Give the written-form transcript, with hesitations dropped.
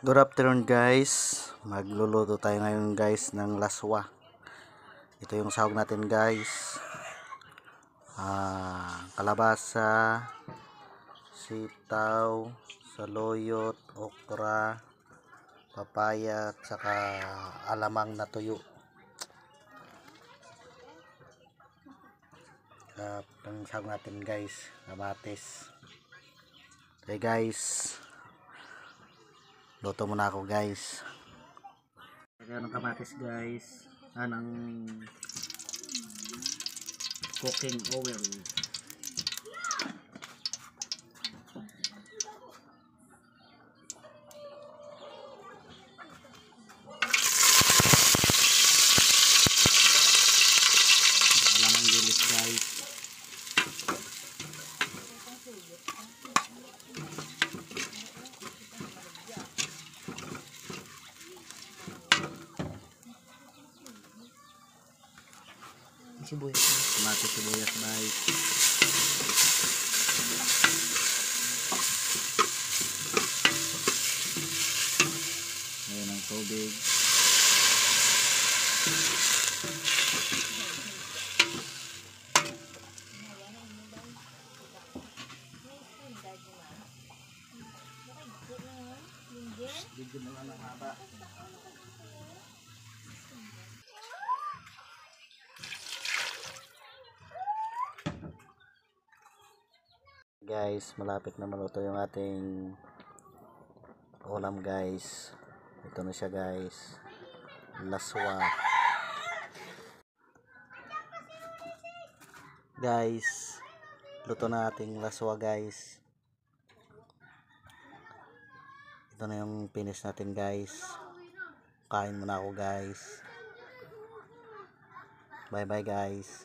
Good afternoon guys. Magluluto tayo ngayon guys ng laswa. Ito yung sahog natin guys. Kalabasa, sitaw, saluyot, okra, papaya at saka alamang na tuyo. Ang sahog natin guys, kamatis. Okay guys, luto muna ako guys. Lagyan ng kamatis guys. Ng cooking oil. Wala nang gilis guys. Sibuyas. Kamatis, sibuyas guys. Ayan ang tubig. Video mo lang ang haba. Guys, malapit na maluto yung ating ulam guys. Ito na siya guys, laswa guys. Luto na ating laswa guys. Ito na yung finish natin guys. Kain muna ako guys. Bye bye guys.